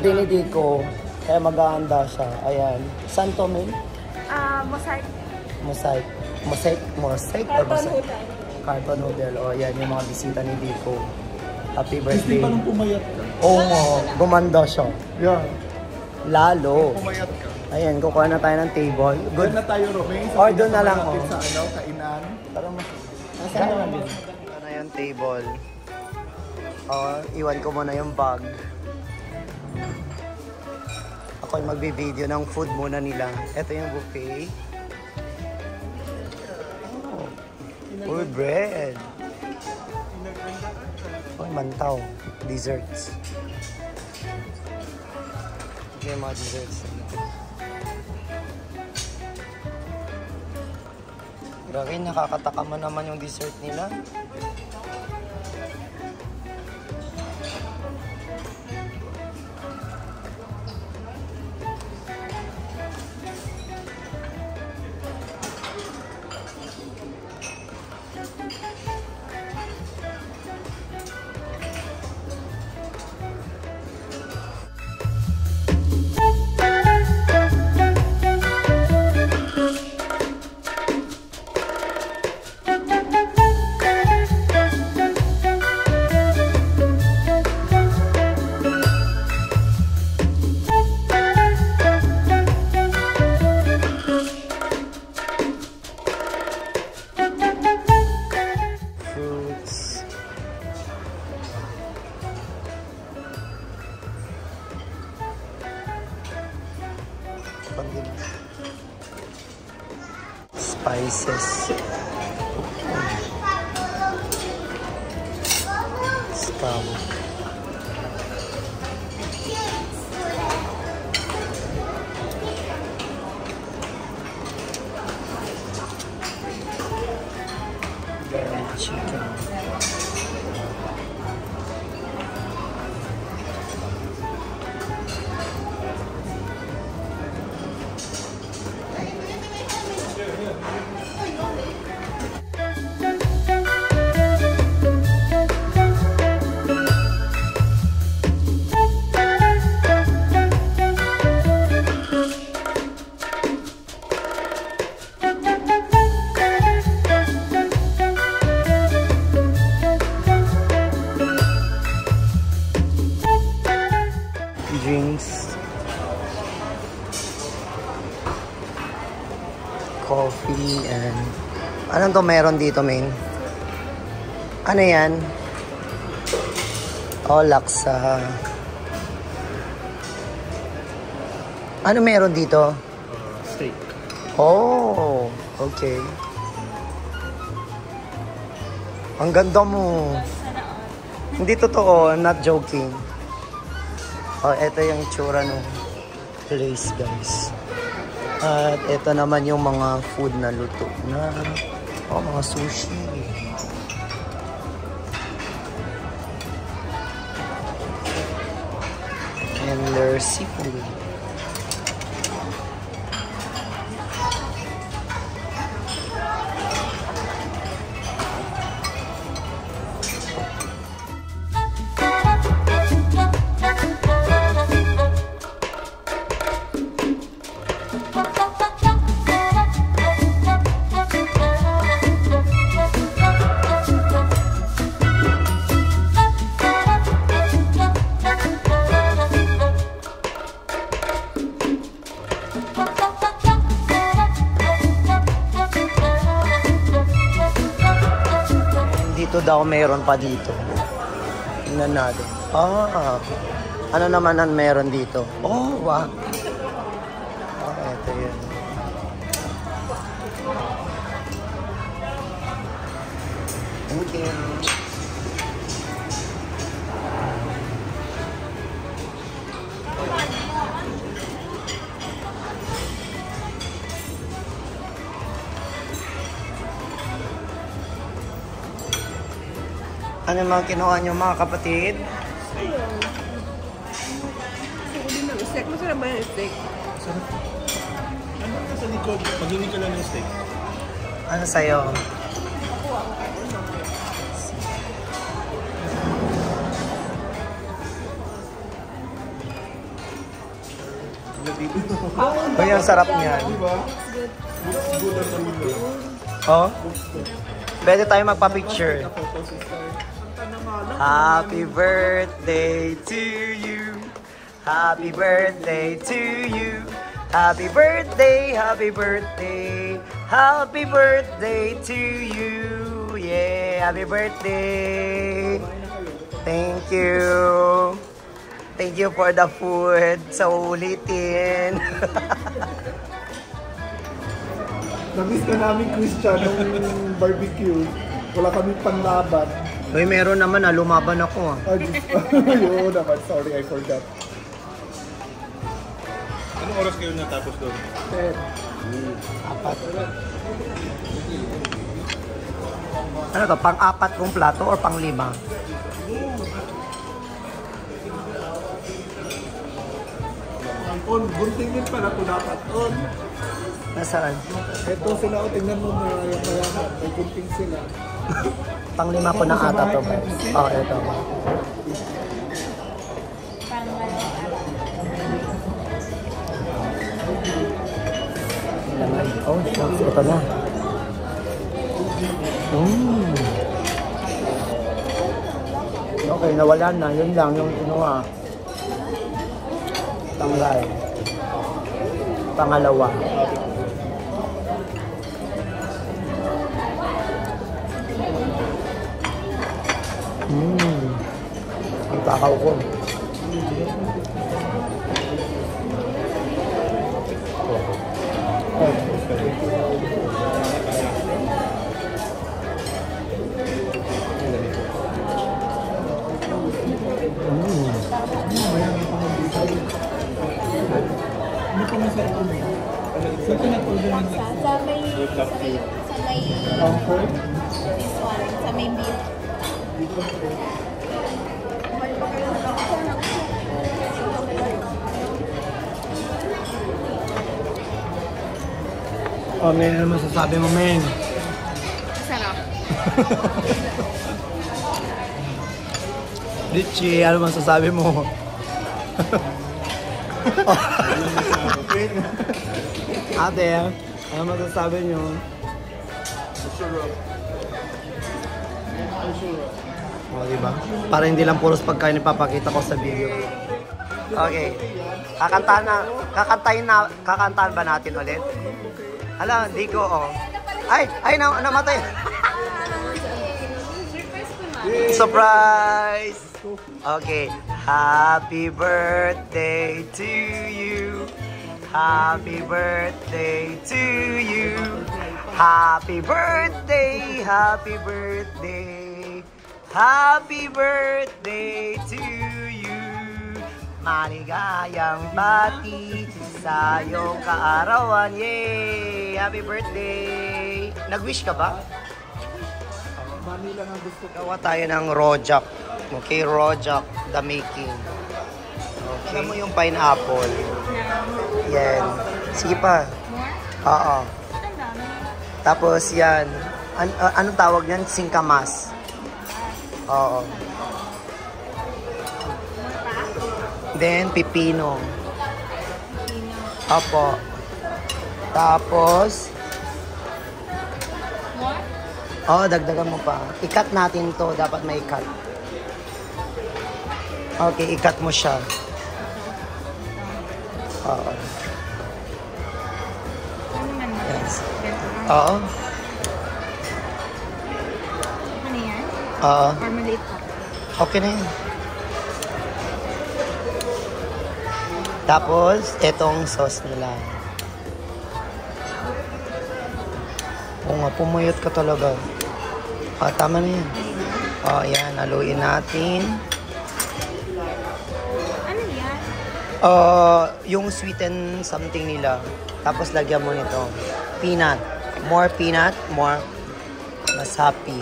birthday ni Dico. Kaya mag-aanda siya. Ayan. Saan to, May? Mosaic. Mosaic. Mosaic? Mosaic or Mosaic? Carton Hotel. O, yan yung mga bisita ni Dico. Happy birthday. Hindi pa nung pumayat ka. Oo, gumanda siya. Yeah. Lalo. Pumayat ka. Ayan, kukuha na tayo ng table. Good. Doon na tayo, Romain. Or doon na lang, oh. Sa ano, kainan. Parang nasaan naman din? Ito na yung table. Iwan ko muna yung bag. Ako yung magbi-video ng food muna nila. Ito yung buffet. Oh. Uy, bread. Uy, mantaw. Desserts. Okay, mga desserts. Grabe, nakakatakama naman yung dessert nila. Spices. Scam. Chicken. Drinks, coffee, and anong to meron dito, Main? Ano yan? Oh, laksa. Ano meron dito? Steak. Oh, okay. Ang ganda mo. Hindi totoo, I'm not joking. Oh, ito yung itsura ng place, guys. At ito naman yung mga food na luto na. Oh, mga sushi. And there's seafood. Dito daw meron pa dito. Tingnan natin. Ano naman ang meron dito? Oh, wow. Oh, ito yun. Thank you. Ano mga kinuha niyo, mga kapatid? Steak. Masarap ba yung steak? Sarap. Ano ka sa likod? Pag-ini ka lang ng steak. Ano sa'yo? Uy, ang sarap niyan. Oh? Pwede tayo magpa-picture. Happy birthday to you. Happy birthday to you. Happy birthday, happy birthday. Happy birthday to you. Yeah, happy birthday. Thank you. Thank you for the food. So ulitin. Namiss na namin Christian nung barbecue. Wala kami panlaban. Uy, meron naman na. Lumaban ako. Ayun naman. Sorry, I forgot. Anong oras kayo natapos doon? 4. Ano to? Pang-4 kong plato or pang-5? Gunting din pala ito dapat. Nasaan? Ito sila, tingnan mo mayaman. May gunting sila. Pang-5 ko na ata to, guys. Oh, ito. Oh, shucks. Ito na. Okay, nawala na. Yun lang yung kinuha. Tanggal. Pangalawa. Ang takaw ko. Sa may this one, sa may beef. Oh, men, ano masasabi mo, men? Sarap. Richie, ano masasabi mo? Ate, ano masasabi nyo? O, diba? Para hindi lang puros pagkain ipapakita ko sa video. Okay. Kakantahan ba natin ulit? Hala, hindi ko, oh. Ay, namatay. Surprise! Okay. Happy birthday to you. Happy birthday to you. Happy birthday, happy birthday. Happy birthday to you. Maligayang bati sa iyong kaarawan. Yay! Happy birthday! Nag-wish ka ba? Manila nga gusto ko. Gawa tayo ng rojak. Okay, rojak the making. Okay. Alam mo yung pineapple. Yan. Sige pa. Oo. Tapos yan. Anong tawag niyan? Singkamas. Oo. Then, pipino. Opo. Tapos, dagdagan mo pa. I-cut natin to. Dapat may cut. Okay, i-cut mo siya. Oo. Yes. Oo. Ano yan? Oo. Or maliit pa? Okay na yan. Tapos, etong sauce nila. Oo nga, pumayot ka talaga. Tama na yan. Yan. Haluin natin. Ano yan? Yung sweet and something nila. Tapos, lagyan mo nito. Peanut. More peanut, more mas happy.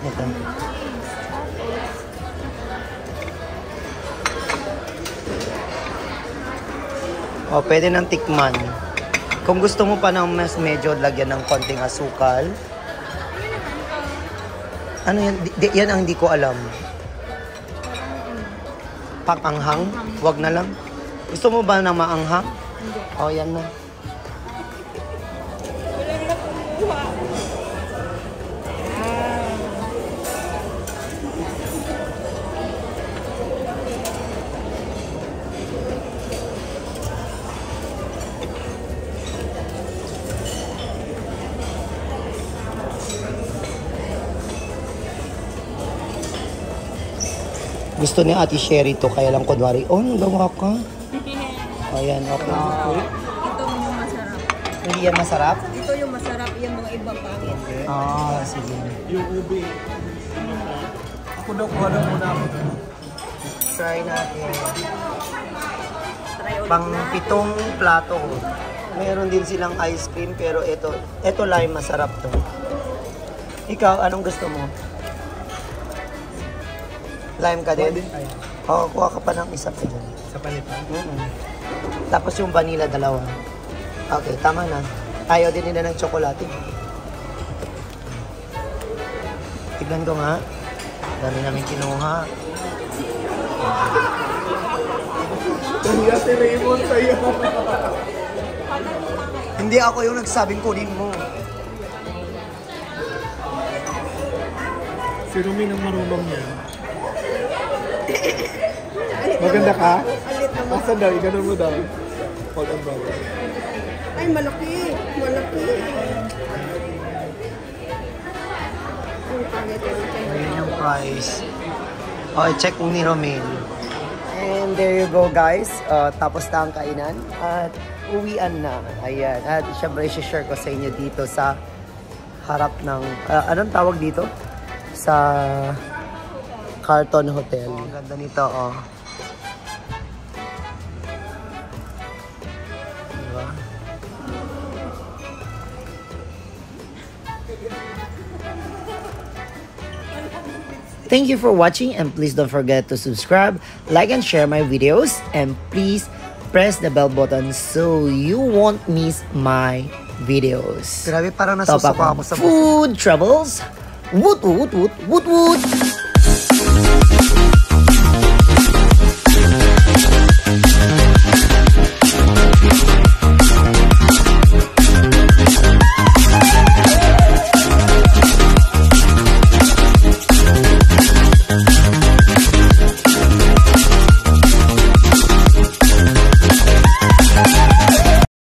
Ito. Pwede nang tikman. Kung gusto mo pa ng mas medyo lagyan ng konting asukal. Ano yan? Yan ang hindi ko alam. Pang-anghang? Wag na lang. Gusto mo ba na maanghang? Hindi. O, yan na. Wala na kumuha. Gusto ni Ate Sherry to, kaya lang kunwari, oh, gawa ka. Ayan, okay. Ito yung masarap. Hindi yan masarap? Ito yung masarap, yung mga iba pangit. Ah, sige. Yung ube. Ako daw, kuha daw muna ako. Try natin. Try ulit Pang na. 7 plato. Meron din silang ice cream, pero ito lime, masarap to. Ikaw, anong gusto mo? Lime ka din? Oo, kuha ka pa ng isa pa dyan. Sa palitan. Tapos yung vanilla, 2. Okay, tama na. Ayaw din nila ng tsokolate. Tignan ko nga. Dami namin kinuha. Kaya si Raymond sa'yo. Hindi ako yung nagsabing kunin mo. Si Rumi nang marunong niya. Maganda ka? Alit naman. Asan daw? Ganun mo daw. Hold on, brother. Ay, malaki. Malaki. Ang pangit yung Ayun yung price. Okay, check mo ni Romain. And there you go, guys. Tapos na ang kainan. At uwian na. Ayan. At syempre, share ko sa inyo dito sa harap ng... anong tawag dito? Sa Carlton Hotel. Ang ganda nito, oh. Diba? Thank you for watching, and please don't forget to subscribe, like, and share my videos, and please press the bell button so you won't miss my videos. Grabe, parang nasusuka ako sa Food Food Troubles. Woot woot woot woot woot.